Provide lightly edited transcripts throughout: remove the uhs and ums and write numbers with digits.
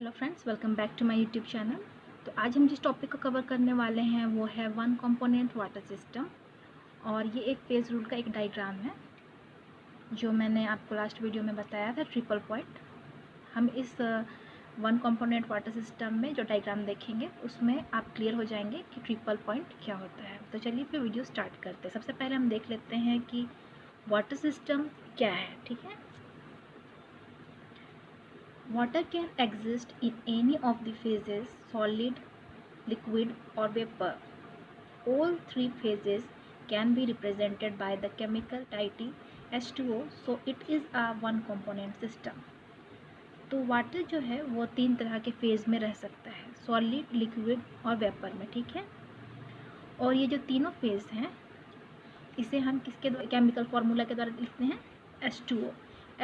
Hello friends, welcome back to my YouTube channel. तो आज हम जिस टॉपिक को कवर करने वाले हैं वो है वन कंपोनेंट वाटर सिस्टम। और ये एक फेज रूल का एक डायग्राम है जो मैंने आपको लास्ट वीडियो में बताया था, ट्रिपल पॉइंट। हम इस वन कंपोनेंट वाटर सिस्टम में जो डायग्राम देखेंगे उसमें आप क्लियर हो जाएंगे कि ट्रिपल पॉइंट क्या होता है। तो चलिए फिर वीडियो स्टार्ट करते हैं। सबसे पहले हम देख लेते हैं कि वाटर सिस्टम क्या है। ठीक है, water can exist in any of the phases: solid, liquid or vapor. All three phases can be represented by the chemical deity H2O, so it is a one component system. तो water जो है वो तीन तरह के phase में रह सकता है, सॉलिड, लिक्विड और वेपर में। ठीक है, और ये जो तीनों फेज हैं इसे हम किसके केमिकल फार्मूला के द्वारा लिखते हैं? H2O।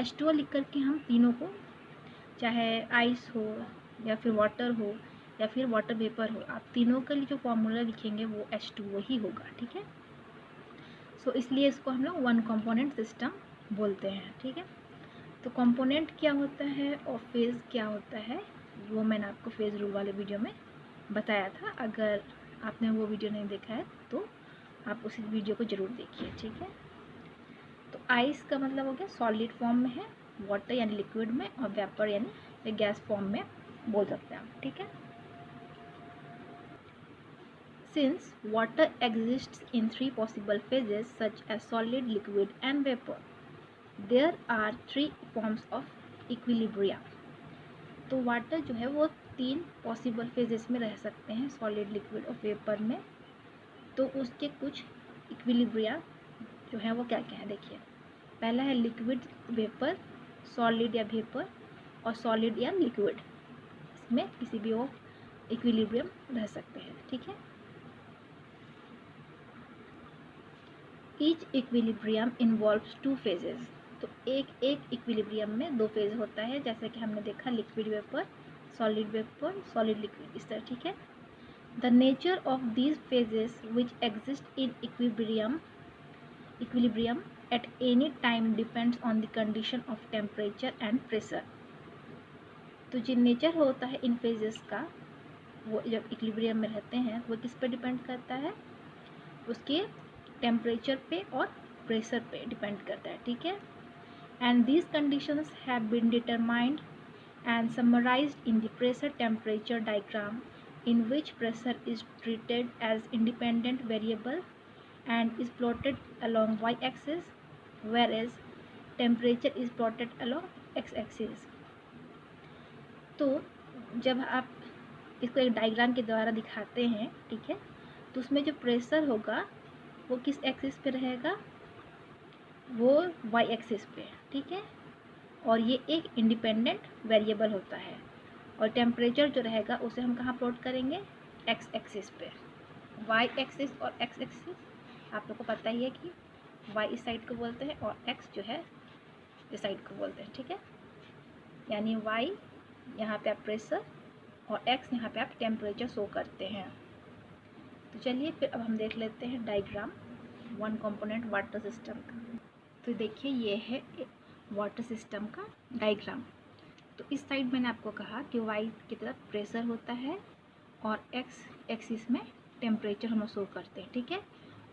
H2O लिख करके हम तीनों को, चाहे आइस हो या फिर वाटर हो या फिर वाटर वेपर हो, आप तीनों के लिए जो फॉर्मूला लिखेंगे वो H2O ही होगा। ठीक है, सो इसलिए इसको हम लोग वन कंपोनेंट सिस्टम बोलते हैं। ठीक है, तो कंपोनेंट क्या होता है और फेज़ क्या होता है वो मैंने आपको फेज़ रूल वाले वीडियो में बताया था। अगर आपने वो वीडियो नहीं देखा है तो आप उस वीडियो को ज़रूर देखिए। ठीक है, तो आइस का मतलब हो गया सॉलिड फॉर्म में है, वाटर यानी लिक्विड में, और वेपर यानी गैस फॉर्म में बोल सकते हैं आप। ठीक है, since water exists in three possible phases such as solid, liquid and vapor, there are three forms of equilibrium। तो वाटर जो है वो तीन पॉसिबल फेजेस में रह सकते हैं, सॉलिड, लिक्विड और वेपर में। तो उसके कुछ इक्विलिब्रिया जो है वो क्या क्या है देखिए। पहला है लिक्विड वेपर, सॉलिड या वेपर और सॉलिड या लिक्विड। इसमें किसी भी वो इक्विलिब्रियम रह सकते हैं। ठीक है, each equilibrium involves two phases. तो एक इक्विलिब्रियम में दो फेज होता है, जैसे कि हमने देखा लिक्विड वेपर, सॉलिड लिक्विड, इस तरह। ठीक है, the nature of these phases which exist in equilibrium at any time depends on the condition of temperature and pressure. तो जो नेचर होता है इन फेजेस का, वो जब इक्विलिब्रियम में रहते हैं वो किस पर डिपेंड करता है? उसके टेम्परेचर पे और प्रेशर पे डिपेंड करता है। ठीक है, and these conditions have been determined and summarized in the pressure temperature diagram, in which pressure is treated as independent variable and is plotted along y-axis, whereas temperature is plotted along x-axis। तो जब आप इसको एक diagram के द्वारा दिखाते हैं, ठीक है, तो उसमें जो प्रेशर होगा वो किस एक्सिस पे रहेगा? वो वाई एक्सिस पे। ठीक है, और ये एक इंडिपेंडेंट वेरिएबल होता है। और टेम्परेचर जो रहेगा उसे हम कहाँ प्लॉट करेंगे? एक्स एक्सिस पे। वाई एक्सिस और एक्स एक्सिस आप लोग को पता ही है कि वाई इस साइड को बोलते हैं और एक्स जो है इस साइड को बोलते हैं। ठीक है, यानी वाई यहाँ पे आप प्रेशर और एक्स यहाँ पे आप टेम्परेचर शो करते हैं। तो चलिए फिर अब हम देख लेते हैं diagram one component water system का। तो देखिए ये है वाटर सिस्टम का डायग्राम। तो इस साइड मैंने आपको कहा कि वाई की तरफ प्रेशर होता है और एक्स एक्सिस में टेम्परेचर हम शो करते हैं। ठीक है,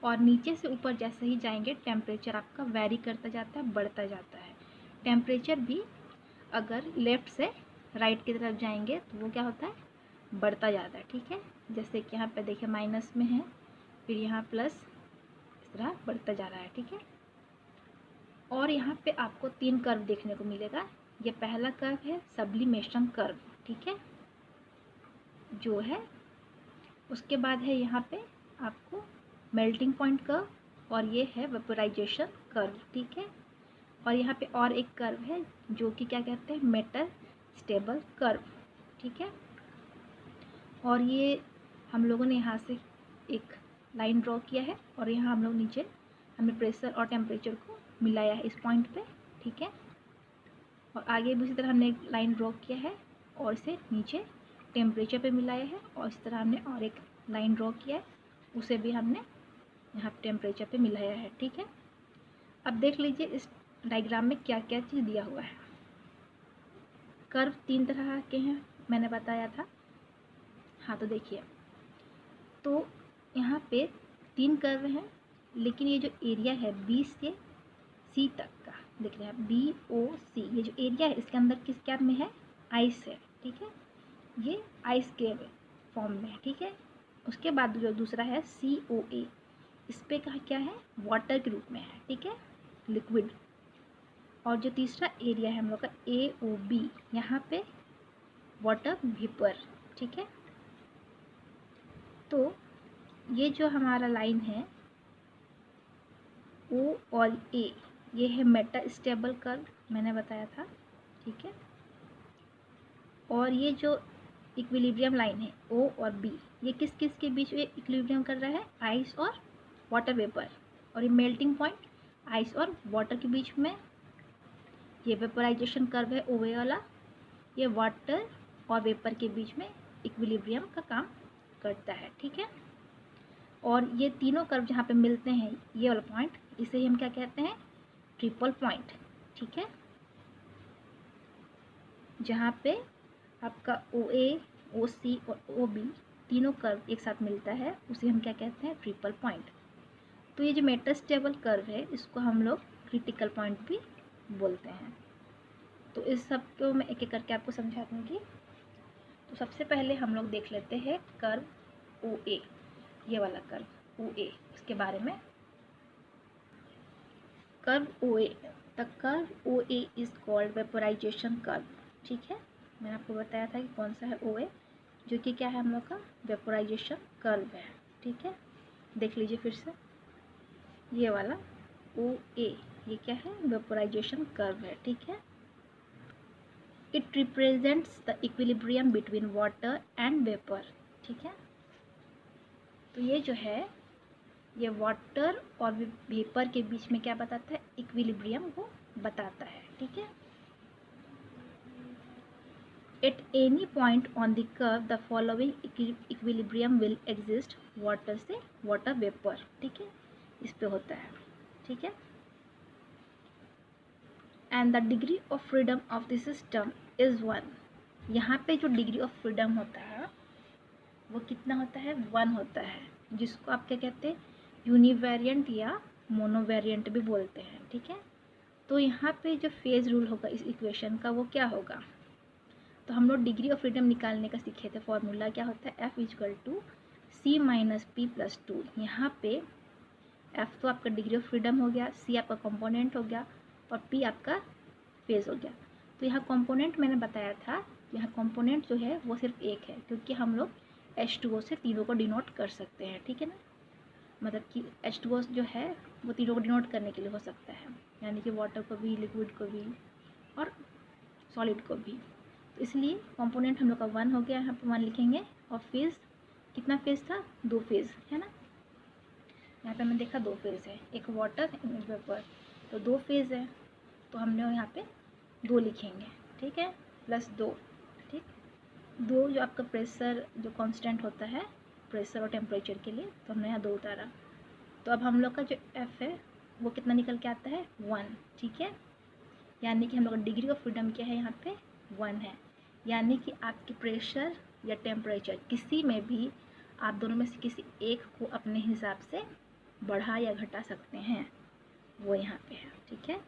और नीचे से ऊपर जैसे ही जाएंगे टेम्परेचर आपका वेरी करता जाता है, बढ़ता जाता है। टेम्परेचर भी अगर लेफ़्ट से राइट की तरफ जाएंगे तो वो क्या होता है? बढ़ता जाता है। ठीक है, जैसे कि यहाँ पे देखिए माइनस में है, फिर यहाँ प्लस, इस तरह बढ़ता जा रहा है। ठीक है, और यहाँ पे आपको तीन कर्व देखने को मिलेगा। ये पहला कर्व है सब्लिमेशन कर्व। ठीक है, जो है उसके बाद है यहाँ पे आपको मेल्टिंग पॉइंट कर्व, और ये है वेपोराइजेशन कर्व। ठीक है, और यहाँ पे और एक कर्व है जो कि क्या कहते हैं? Metal stable curve. ठीक है, और ये हम लोगों ने यहाँ से एक लाइन ड्रॉ किया है और यहाँ हम लोग नीचे हमने प्रेशर और टेम्परेचर को मिलाया है इस पॉइंट पे। ठीक है, और आगे भी उसी तरह हमने एक लाइन ड्रॉ किया है और इसे नीचे टेम्परेचर पे मिलाया है, और इस तरह हमने और एक लाइन ड्रॉ किया है, उसे भी हमने यहाँ टेम्परेचर पे मिलाया है। ठीक है, अब देख लीजिए इस डायग्राम में क्या क्या चीज़ दिया हुआ है। कर्व तीन तरह के हैं, मैंने बताया था। हाँ तो देखिए, तो यहाँ पे 3 कर्व हैं, लेकिन ये जो एरिया है बी से सी तक का, देख रहे हैं BOC, ये जो एरिया है इसके अंदर किस क्या में है, आइस है, ठीक है, ये आइस के फॉर्म में है, ठीक है। उसके बाद जो दूसरा है COA, इस पे कहा क्या है, वाटर के रूप में है, ठीक है, लिक्विड। और जो तीसरा एरिया है हम लोग का AOB, यहाँ पे वाटर वेपर, ठीक है। तो ये जो हमारा लाइन है O और A, ये है मेटास्टेबल कर्व, मैंने बताया था, ठीक है। और ये जो इक्विलिब्रियम लाइन है O और B, ये किस किस के बीच में इक्विलिब्रियम कर रहा है, आइस और वाटर वेपर। और ये मेल्टिंग पॉइंट आइस और वाटर के बीच में, ये वेपराइजेशन कर्व है OA वाला, ये वाटर और वेपर के बीच में इक्विलिब्रियम का काम करता है, ठीक है। और ये तीनों कर्व जहाँ पे मिलते हैं, ये वाला पॉइंट, इसे ही हम क्या कहते हैं, ट्रिपल पॉइंट, ठीक है। जहाँ पे आपका OA, OC और OB तीनों कर्व एक साथ मिलता है, उसे हम क्या कहते हैं, ट्रिपल पॉइंट। तो ये जो मेटास्टेबल कर्व है, इसको हम लोग क्रिटिकल पॉइंट भी बोलते हैं। तो इस सब को मैं एक एक करके आपको समझा दूँगी। तो सबसे पहले हम लोग देख लेते हैं कर्व OA, ये वाला कर्व OA, इसके बारे में। Curve OA, the curve OA is called vaporisation curve, ठीक है। मैंने आपको बताया था कि कौन सा है OA, जो कि क्या है हम लोग का वेपोराइजेशन कर्व है, ठीक है। देख लीजिए फिर से, ये वाला OA, ये क्या है, वेपोराइजेशन कर्व है, ठीक है। It represents the equilibrium between water and vapour, ठीक है। तो ये जो है, ये वाटर और वेपर के बीच में क्या बताता है, इक्विलिब्रियम वो बताता है, ठीक है। At any point on the curve the following equilibrium will exist, water से वाटर वेपर, ठीक है, इस पे होता है, ठीक है। And the degree of freedom of the system is 1, यहाँ पे जो डिग्री ऑफ फ्रीडम होता है वो कितना होता है, 1 होता है, जिसको आप क्या कहते हैं, यूनिवेरिएंट या मोनोवेरिएंट भी बोलते हैं, ठीक है। तो यहाँ पे जो फेज रूल होगा इस इक्वेशन का, वो क्या होगा, तो हम लोग डिग्री ऑफ फ्रीडम निकालने का सीखे थे। फॉर्मूला क्या होता है, F = C - P + 2। यहाँ पे F तो आपका डिग्री ऑफ फ्रीडम हो गया, C आपका कंपोनेंट हो गया, और P आपका फेज हो गया। तो यहाँ कंपोनेंट मैंने बताया था, यहाँ कंपोनेंट जो है वो सिर्फ एक है, क्योंकि हम लोग H2O से तीनों को डिनोट कर सकते हैं, ठीक है ना। मतलब कि H2O जो है वो तीनों को डिनोट करने के लिए हो सकता है, यानी कि वाटर को भी, लिक्विड को भी, और सॉलिड को भी। तो इसलिए कंपोनेंट हम लोग का 1 हो गया, यहाँ पर 1 लिखेंगे। और फेज़, कितना फेज़ था, 2 फेज़ है ना। यहाँ पे हमने देखा 2 फेज़ है, एक वाटर एक वेपर, तो 2 फेज़ है, तो हमने यहाँ पे 2 लिखेंगे, ठीक है, +2, ठीक। 2 जो आपका प्रेशर जो कांस्टेंट होता है प्रेशर और टेम्परेचर के लिए, तो हमने यहाँ 2 उतारा। तो अब हम लोग का जो F है वो कितना निकल के आता है, 1, ठीक है। यानी कि हम लोग का डिग्री ऑफ फ्रीडम क्या है, यहाँ पे 1 है। यानी कि आपकी प्रेशर या टेम्परेचर किसी में भी आप दोनों में से किसी एक को अपने हिसाब से बढ़ा या घटा सकते हैं, वो यहाँ पे है, ठीक है।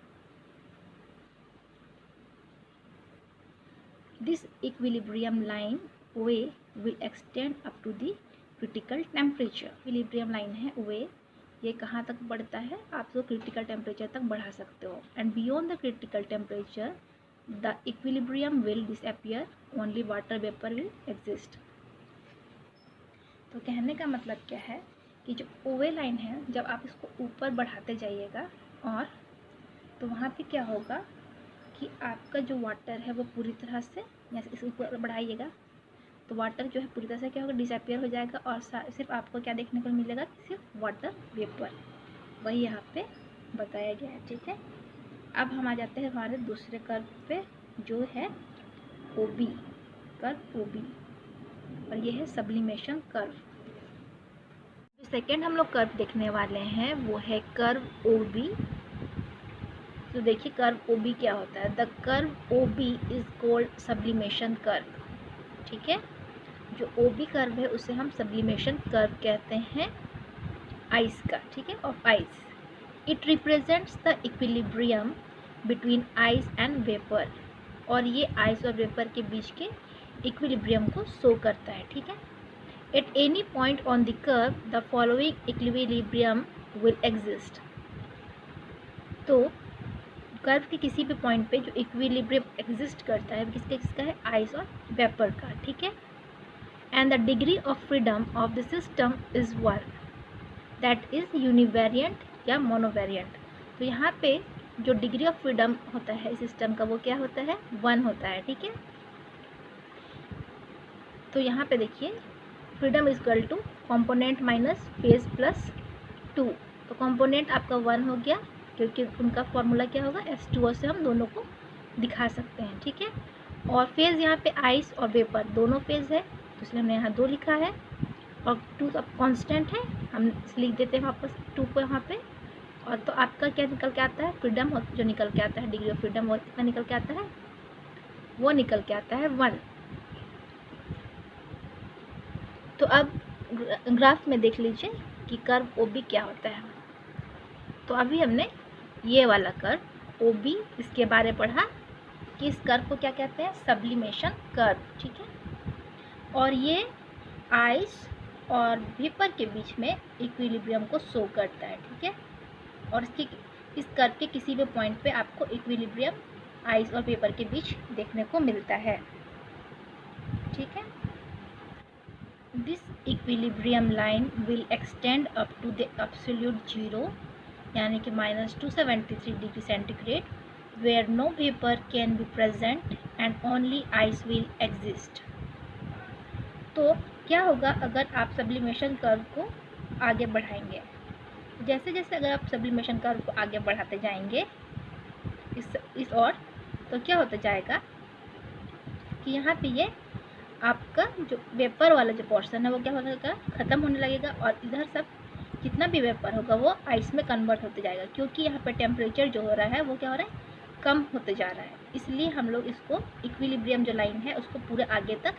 This equilibrium line OA will extend up to the critical temperature. Equilibrium line है OA, ये कहाँ तक बढ़ता है, आप तो क्रिटिकल टेम्परेचर तक बढ़ा सकते हो। And beyond the critical temperature the equilibrium will disappear, only water vapour will exist. तो कहने का मतलब क्या है कि जो OA लाइन है, जब आप इसको ऊपर बढ़ाते जाइएगा, और तो वहाँ पे क्या होगा कि आपका जो वाटर है वो पूरी तरह से, जैसे इसको ऊपर बढ़ाइएगा तो वाटर जो है पूरी तरह से क्या होगा, डिसअपियर हो जाएगा, और सिर्फ आपको क्या देखने को मिलेगा, सिर्फ वाटर वेपर। वही यहाँ पे बताया गया है, ठीक है। अब हम आ जाते हैं हमारे दूसरे कर्व पे, जो है OB, कर्व OB, और ये है सब्लिमेशन कर्व। जो सेकेंड हम लोग कर्व देखने वाले हैं वो है कर्व OB। तो देखिए कर्व OB क्या होता है, the curve OB is called sublimation curve. ठीक है। जो ओ बी कर्व है उसे हम सब्लिमेशन कर्व कहते हैं आइस का, ठीक है, of ice. It represents the equilibrium between ice and vapour, और ये आइस और वेपर के बीच के इक्विलिब्रियम को शो करता है, ठीक है। At any point on the curve the following equilibrium will exist. तो कर्व के किसी भी पॉइंट पे जो इक्विलिब्रियम एग्जिस्ट करता है किसका है, आइस और वेपर का, ठीक है। And the degree of freedom of the system is 1, that is univariant या मोनोवेरिएंट। तो यहाँ पे जो डिग्री ऑफ फ्रीडम होता है सिस्टम का वो क्या होता है, 1 होता है, ठीक है। तो यहाँ पे देखिए freedom is equal to component minus phase plus 2। तो कॉम्पोनेंट आपका 1 हो गया क्योंकि उनका फॉर्मूला क्या होगा, H2O से हम दोनों को दिखा सकते हैं, ठीक है। और फेज़ यहाँ पे आइस और वेपर दोनों फेज़ है तो इसलिए हमने यहाँ 2 लिखा है, और 2 अब कांस्टेंट है, हम लिख देते हैं वापस 2 को यहाँ पे। और तो आपका क्या निकल के आता है, फ्रीडम जो निकल के आता है, डिग्री ऑफ फ्रीडम वो कितना निकल के आता है, वो निकल के आता है 1। तो अब ग्राफ में देख लीजिए कि कर्व OB क्या होता है। तो अभी हमने ये वाला कर्व OB इसके बारे पढ़ा कि इस कर्व को क्या कहते हैं, सब्लिमेशन कर्व, ठीक है। और ये आइस और वेपर के बीच में इक्विलिब्रियम को शो करता है, ठीक है। और इस कर्व के किसी भी पॉइंट पे आपको इक्विलिब्रियम आइस और वेपर के बीच देखने को मिलता है, ठीक है। This equilibrium line will extend up to the absolute zero, यानी कि -273 degree centigrade, where no vapour can be present and only ice will exist. तो क्या होगा अगर आप सब्लिमेशन कर्व को आगे बढ़ाएंगे, जैसे जैसे अगर आप सब्लिमेशन कर्व को आगे बढ़ाते जाएंगे इस ओर, तो क्या होता जाएगा कि यहाँ पे ये आपका जो वेपर वाला जो पोर्शन है वो क्या हो जाएगा, ख़त्म होने लगेगा, और इधर सब जितना भी वेपर होगा वो आइस में कन्वर्ट होते जाएगा, क्योंकि यहाँ पे टेम्परेचर जो हो रहा है वो क्या हो रहा है, कम होते जा रहा है। इसलिए हम लोग इसको इक्विलिब्रियम जो लाइन है उसको पूरे आगे तक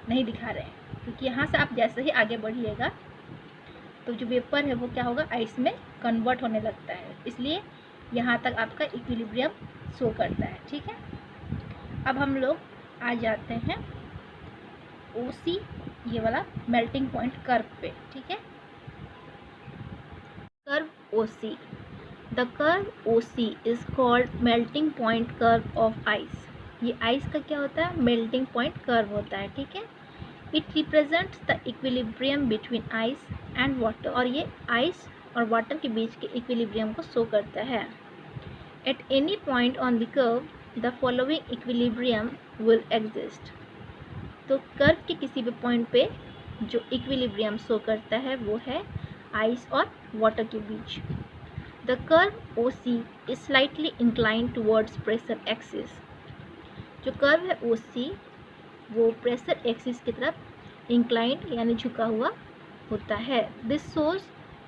नहीं दिखा रहे हैं, क्योंकि यहाँ से आप जैसे ही आगे बढ़िएगा तो जो वेपर है वो क्या होगा, आइस में कन्वर्ट होने लगता है, इसलिए यहाँ तक आपका इक्विलिब्रियम शो करता है, ठीक है। अब हम लोग आ जाते हैं OC ये वाला मेल्टिंग पॉइंट कर्व पे, ठीक है। Curve OC, the curve OC is called melting point curve of ice. ये आइस का क्या होता है, मेल्टिंग पॉइंट कर्व होता है, ठीक है। It represents the equilibrium between ice and water, और ये आइस और वाटर के बीच के इक्विलिब्रियम को शो करता है। At any point on the curve the following equilibrium will exist. तो कर्व के किसी भी पॉइंट पे जो इक्विलिब्रियम शो करता है वो है आइस और वाटर के बीच। The curve OC is slightly inclined towards pressure axis. जो कर्व है OC वो प्रेशर एक्सिस की तरफ इंक्लाइंड यानी झुका हुआ होता है। This shows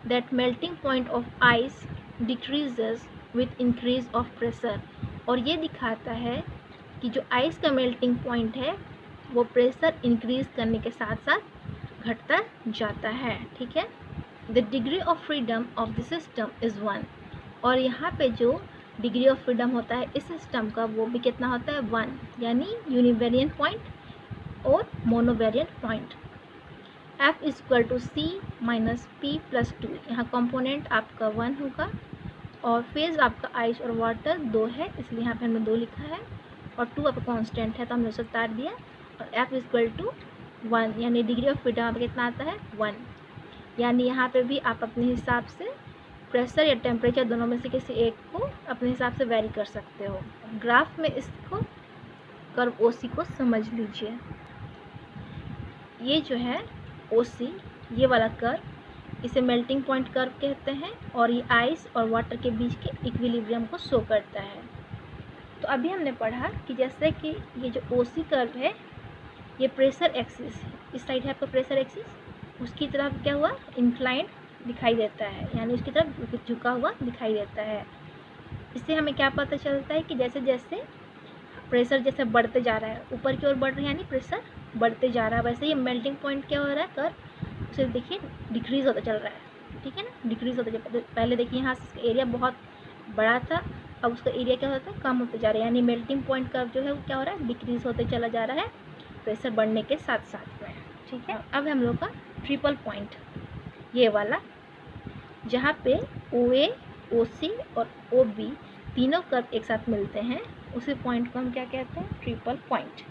that melting point of ice decreases with increase of pressure, और ये दिखाता है कि जो आइस का मेल्टिंग पॉइंट है वो प्रेशर इंक्रीज करने के साथ साथ घटता जाता है, ठीक है। The degree of freedom of the system is 1, और यहाँ पे जो डिग्री ऑफ फ्रीडम होता है इस सिस्टम का वो भी कितना होता है, 1, यानी यूनिवेरिएंट पॉइंट और monovariant point. F is equal to C minus P plus 2, यहाँ कॉम्पोनेंट आपका 1 होगा, और फेज़ आपका आइस और वाटर 2 है, इसलिए यहाँ पे हमने 2 लिखा है, और 2 आपका कांस्टेंट है तो हमने उसे उतार दिया, और F इज इक्वल टू 1, यानी डिग्री ऑफ फ्रीडम आपका कितना आता है, 1। यानी यहाँ पे भी आप अपने हिसाब से प्रेशर या टेम्परेचर दोनों में से किसी एक को अपने हिसाब से वेरी कर सकते हो। ग्राफ में इसको कर्व OC को समझ लीजिए। ये जो है OC ये वाला कर्व, इसे मेल्टिंग पॉइंट कर्व कहते हैं, और ये आइस और वाटर के बीच के इक्विलिब्रियम को शो करता है। तो अभी हमने पढ़ा कि जैसे कि ये जो OC कर्व है ये प्रेशर एक्सिस, इस साइड है आपका प्रेशर एक्सिस, उसकी तरफ क्या हुआ, इंक्लाइंड दिखाई देता है, यानी उसकी तरफ झुका हुआ दिखाई देता है। इससे हमें क्या पता चलता है कि जैसे जैसे प्रेशर जैसे बढ़ते जा रहा है, ऊपर की ओर बढ़ रहा है, यानी प्रेशर बढ़ते जा रहा है, वैसे ही मेल्टिंग पॉइंट क्या हो रहा है, कर्व उसे देखिए डिक्रीज़ होता चल रहा है, ठीक है ना, डिक्रीज़ होता चल। पहले देखिए यहाँ से एरिया बहुत बड़ा था, अब उसका एरिया क्या होता है, कम होते जा रहा है, यानी मेल्टिंग पॉइंट कर्व जो है वो क्या हो रहा है, डिक्रीज़ होते चला जा रहा है प्रेशर बढ़ने के साथ साथ में, ठीक है। अब हम लोग का ट्रिपल पॉइंट, ये वाला जहाँ पे OA, OC और OB तीनों कर्व एक साथ मिलते हैं, उसी पॉइंट को हम क्या कहते हैं, ट्रिपल पॉइंट।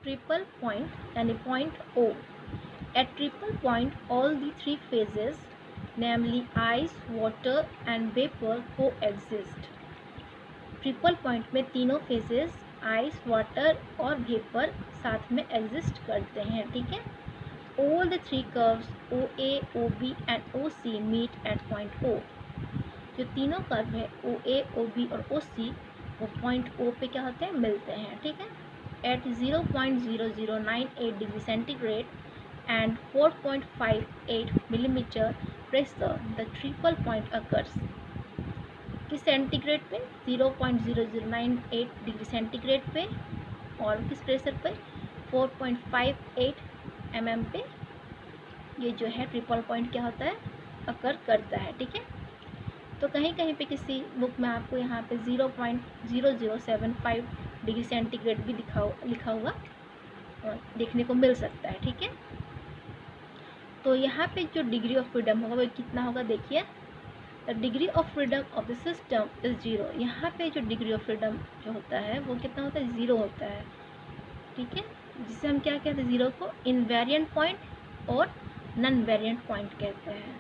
ट्रिपल पॉइंट यानी point O। At triple point, all the three phases, namely ice, water and vapor, coexist. Triple point में तीनों फेजेस आइस, वाटर और वेपर साथ में एग्जिस्ट करते हैं, ठीक है। All the three curves OA, OB and OC meet at point O. जो तीनों कर्व है OA, OB और OC वो पॉइंट O पे क्या होते हैं, मिलते हैं, ठीक है। At 0.0098 degree centigrade and 4.58 millimeter pressure, the triple point occurs. किस सेंटीग्रेड पे, 0.0098 डिग्री सेंटीग्रेड पे, और किस प्रेशर पे, 4.58 mm पे ये जो है ट्रिपल पॉइंट क्या होता है, अकर करता है, ठीक है। तो कहीं कहीं पे किसी बुक में आपको यहाँ पे 0.0075 डिग्री सेंटीग्रेड भी लिखा हुआ देखने को मिल सकता है, ठीक है। तो यहाँ पे जो डिग्री ऑफ फ्रीडम होगा वो कितना होगा, देखिए, the degree of freedom of the system is 0। यहाँ पे जो डिग्री ऑफ फ्रीडम जो होता है वो कितना होता है, 0 होता है, ठीक है। जिसे हम क्या कहते हैं, 0 को इनवेरिएंट पॉइंट और नॉन वेरिएंट पॉइंट कहते हैं।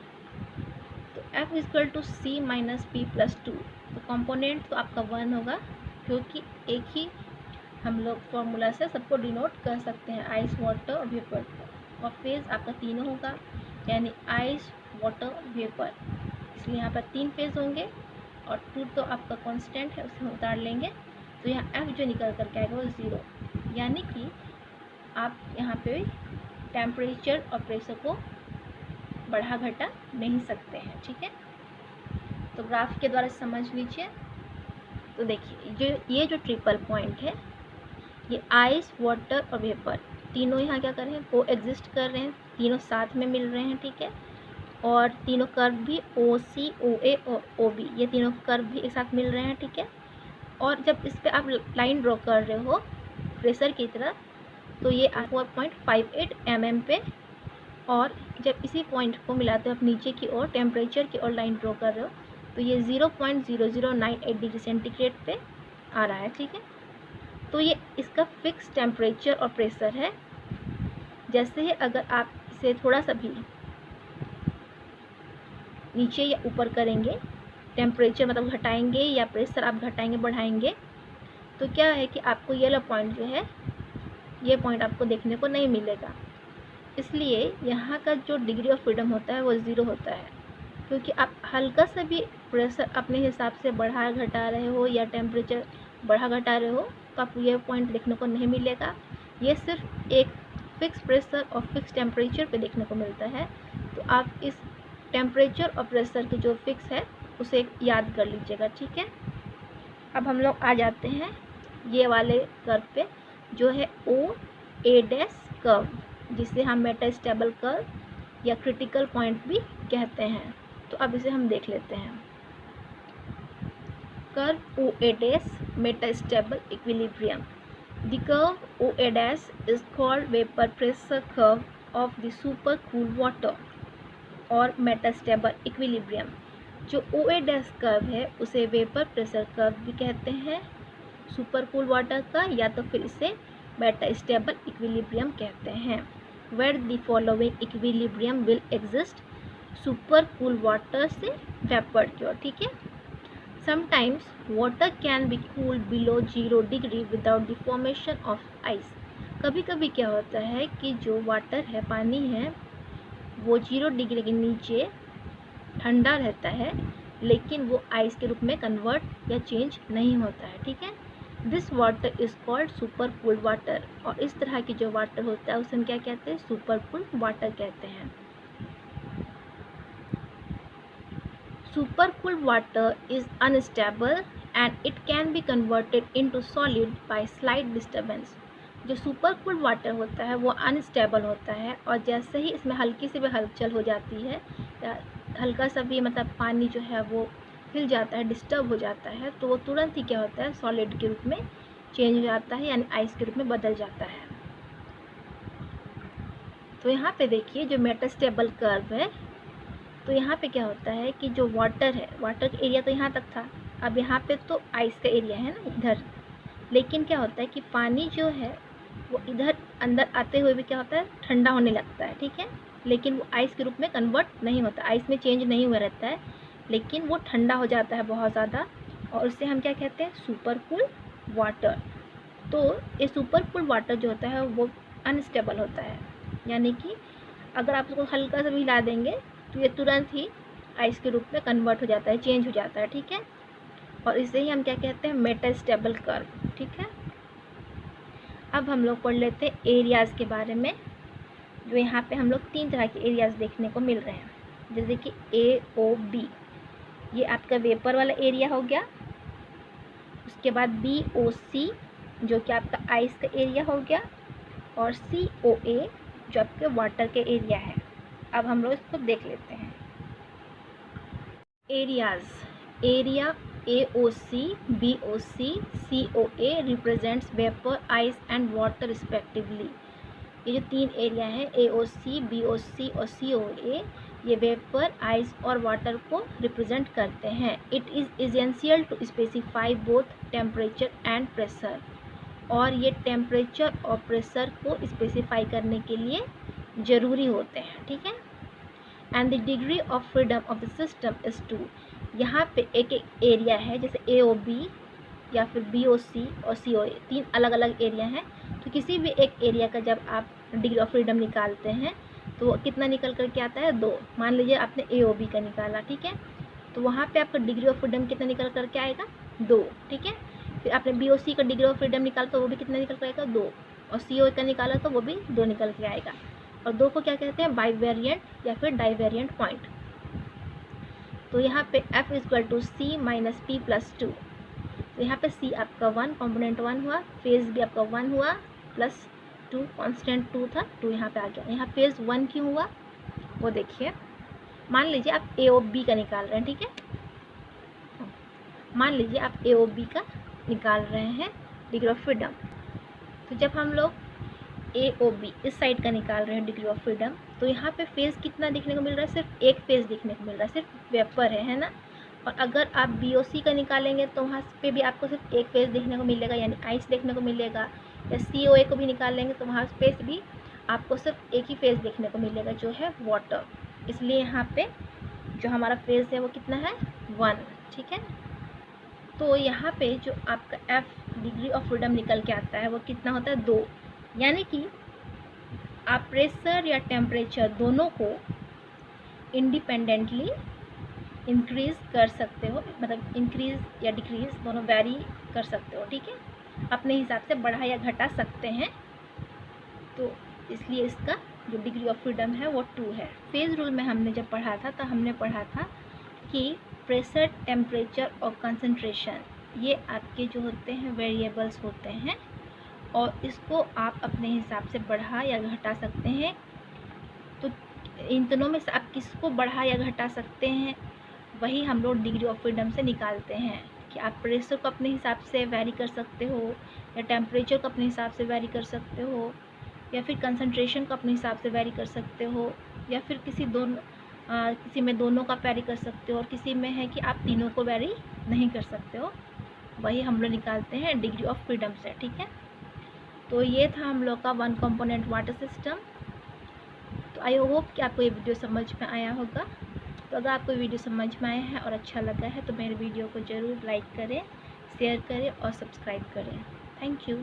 तो F equal to C minus P plus 2, तो कंपोनेंट तो आपका 1 होगा, क्योंकि एक ही हम लोग फॉर्मूला से सबको डिनोट कर सकते हैं, आइस, वाटर और वेपर। और फेज़ आपका तीनों होगा, यानी आइस, वाटर, वेपर, इसलिए यहाँ पर 3 फेज़ होंगे, और 2 तो आपका कांस्टेंट है, उसे उतार लेंगे, तो यहाँ F जो निकल कर के आएगा वो 0, यानी कि आप यहाँ पे टेम्परेचर और प्रेशर को बढ़ा घटा नहीं सकते हैं, ठीक है। तो ग्राफ के द्वारा समझ लीजिए। तो देखिए ये जो ट्रिपल पॉइंट है, ये आइस, वाटर और वेपर तीनों यहाँ क्या कर रहे हैं, को एग्जिस्ट कर रहे हैं, तीनों साथ में मिल रहे हैं, ठीक है। और तीनों कर्व भी OC, OA और OB ये तीनों कर्व भी एक साथ मिल रहे हैं, ठीक है। और जब इस पर आप लाइन ड्रॉ कर रहे हो प्रेशर की तरह, तो ये 4.58 mm पे, और जब इसी पॉइंट को मिलाते हो आप नीचे की ओर टेम्परेचर की ओर लाइन ड्रॉ कर रहे हो, तो ये 0.0098 डिग्री सेंटीग्रेड पे आ रहा है, ठीक है। तो ये इसका फिक्स टेम्परेचर और प्रेशर है। जैसे ही अगर आप इसे थोड़ा सा भी नीचे या ऊपर करेंगे, टेम्परेचर मतलब घटाएंगे या प्रेशर आप घटाएंगे बढ़ाएंगे, तो क्या है कि आपको ये वाला पॉइंट जो है, ये पॉइंट आपको देखने को नहीं मिलेगा। इसलिए यहाँ का जो डिग्री ऑफ फ्रीडम होता है वो 0 होता है, क्योंकि आप हल्का सा भी प्रेशर अपने हिसाब से बढ़ा घटा रहे हो या टेम्परेचर बढ़ा घटा रहे हो, तो आपको ये पॉइंट देखने को नहीं मिलेगा। ये सिर्फ एक फिक्स प्रेशर और फिक्स टेम्परेचर पे देखने को मिलता है। तो आप इस टेम्परेचर और प्रेशर की जो फिक्स है उसे याद कर लीजिएगा, ठीक है। अब हम लोग आ जाते हैं ये वाले कर्व पे, जो है OA' कर्व, जिसे हम मेटास्टेबल कर्व या क्रिटिकल पॉइंट भी कहते हैं। तो अब इसे हम देख लेते हैं। Curve OA' metastable equilibrium. The curve OA' is called vapor pressure curve of the supercool water और मेटास्टेबल इक्विलिब्रियम। जो OA' कर्व है उसे वेपर प्रेशर कर्व भी कहते हैं सुपरकूल वाटर का, या तो फिर इसे मेटास्टेबल इक्विलिब्रियम कहते हैं। Where the following equilibrium will exist, supercool water से वेपर की ओर, ठीक है। Sometimes water can be cooled below 0 degree without the formation of ice। कभी कभी क्या होता है कि जो वाटर है, पानी है, वो 0 डिग्री के नीचे ठंडा रहता है, लेकिन वो आइस के रूप में कन्वर्ट या चेंज नहीं होता है, ठीक है। This water is called super cooled water. और इस तरह की जो वाटर होता है उसे हम क्या कहते हैं, सुपर कूल्ड वाटर कहते हैं। Super cooled water is unstable and it can be converted into solid by slight disturbance। जो सुपर कूल्ड वाटर होता है वो अनस्टेबल होता है, और जैसे ही इसमें हल्की सी भी हलचल हो जाती है या हल्का सा भी मतलब पानी जो है वो हिल जाता है, डिस्टर्ब हो जाता है, तो वो तुरंत ही क्या होता है, सॉलिड के रूप में चेंज हो जाता है, यानी आइस के रूप में बदल जाता है। तो यहाँ पे देखिए जो मेटास्टेबल कर्व है, तो यहाँ पे क्या होता है कि जो वाटर है, वाटर का एरिया तो यहाँ तक था, अब यहाँ पे तो आइस का एरिया है ना इधर, लेकिन क्या होता है कि पानी जो है वो इधर अंदर आते हुए भी क्या होता है, ठंडा होने लगता है, ठीक है, लेकिन वो आइस के रूप में कन्वर्ट नहीं होता, आइस में चेंज नहीं हुआ रहता है, लेकिन वो ठंडा हो जाता है बहुत ज़्यादा, और उससे हम क्या कहते हैं, सुपर कूल्ड वाटर। तो ये सुपर कूल्ड वाटर जो होता है वो अनस्टेबल होता है, यानी कि अगर आप उसको हल्का सा भी हिला देंगे तो ये तुरंत ही आइस के रूप में कन्वर्ट हो जाता है, चेंज हो जाता है, ठीक है, और इसे ही हम क्या कहते हैं, मेटास्टेबल कर्व, ठीक है। अब हम लोग पढ़ लेते हैं एरियाज़ के बारे में। जो यहाँ पे हम लोग 3 तरह के एरियाज़ देखने को मिल रहे हैं, जैसे कि AOB, ये आपका वेपर वाला एरिया हो गया, उसके बाद BOC जो कि आपका आइस का एरिया हो गया, और COA जो आपके वाटर के एरिया है। अब हम लोग इसको देख लेते हैं। Areas, area AOC, BOC, COA represents vapour, ice and water respectively. ये जो 3 एरिया है AOC, BOC और COA, ये वेपर, आइस और वाटर को रिप्रेजेंट करते हैं। It is essential to specify both temperature and pressure, और ये टेम्परेचर और प्रेशर को स्पेसिफाई करने के लिए ज़रूरी होते हैं, ठीक है। And the degree of freedom of the system is 2। यहाँ पे एक एक एरिया है, जैसे AOB या फिर BOC और COA, 3 अलग अलग एरिया हैं, तो किसी भी एक एरिया का जब आप डिग्री ऑफ फ्रीडम निकालते हैं तो वो कितना निकल कर के आता है, 2। मान लीजिए आपने AOB का निकाला, ठीक है, तो वहाँ पे आपका डिग्री ऑफ फ्रीडम कितना निकल कर के आएगा, 2, ठीक है। फिर आपने BOC का डिग्री ऑफ फ्रीडम निकाला तो वो भी कितना निकल कर आएगा, 2, और COA का निकाला तो वो भी 2 निकल के आएगा। और 2 को क्या कहते हैं, बाइवेरिएंट या फिर डाइवेरिएंट पॉइंट। तो यहाँ पे F = C - P + 2, तो यहाँ पे C आपका 1 कंपोनेंट 1 हुआ, फेज़ भी आपका 1 हुआ, प्लस 2 कांस्टेंट 2 था, 2 यहाँ पे आ गया। यहाँ फेज़ 1 क्यों हुआ वो देखिए, मान लीजिए आप AOB का निकाल रहे हैं, ठीक है, मान लीजिए आप AOB का निकाल रहे हैं डिग्री ऑफ फ्रीडम, तो जब हम लोग AOB इस साइड का निकाल रहे हैं डिग्री ऑफ फ्रीडम, तो यहाँ पे फेज़ कितना देखने को मिल रहा है, सिर्फ एक फेज़ देखने को मिल रहा है, सिर्फ वेपर है ना। और अगर आप BOC का निकालेंगे तो वहाँ पे भी आपको सिर्फ एक फेज़ देखने को मिलेगा, यानी आइस देखने को मिलेगा, या COA को भी निकाल लेंगे तो वहाँ पे भी आपको सिर्फ एक ही फेज़ देखने को मिलेगा, जो है वाटर। इसलिए यहाँ पे जो हमारा फेज़ है वो कितना है, 1, ठीक है। तो यहाँ पे जो आपका F डिग्री ऑफ फ्रीडम निकल के आता है वो कितना होता है, 2, यानी कि आप प्रेशर या टेम्परेचर दोनों को इंडिपेंडेंटली इंक्रीज़ कर सकते हो, मतलब इंक्रीज़ या डिक्रीज़ दोनों वेरी कर सकते हो, ठीक है, अपने हिसाब से बढ़ा या घटा सकते हैं। तो इसलिए इसका जो डिग्री ऑफ फ्रीडम है वो 2 है। फेज़ रूल में हमने जब पढ़ा था तो हमने पढ़ा था कि प्रेशर, टेम्परेचर और कंसंट्रेशन ये आपके जो होते हैं वेरिएबल्स होते हैं, और इसको आप अपने हिसाब से बढ़ा या घटा सकते हैं। तो इन दोनों में से आप किसको बढ़ा या घटा सकते हैं, वही हम लोग डिग्री ऑफ फ्रीडम से निकालते हैं, कि आप प्रेशर को अपने हिसाब से वेरी कर सकते हो, या टेम्परेचर को अपने हिसाब से वेरी कर सकते हो, या फिर कंसंट्रेशन को अपने हिसाब से वेरी कर सकते हो, या फिर किसी में दोनों का वेरी कर सकते हो, और किसी में है कि आप तीनों को वेरी नहीं कर सकते हो। वही हम लोग निकालते हैं डिग्री ऑफ फ्रीडम से, ठीक है। तो ये था हम लोग का 1 कंपोनेंट वाटर सिस्टम। तो आई होप कि आपको ये वीडियो समझ में आया होगा। तो अगर आपको वीडियो समझ में आया है और अच्छा लगा है तो मेरे वीडियो को ज़रूर लाइक करें, शेयर करें और सब्सक्राइब करें। Thank you.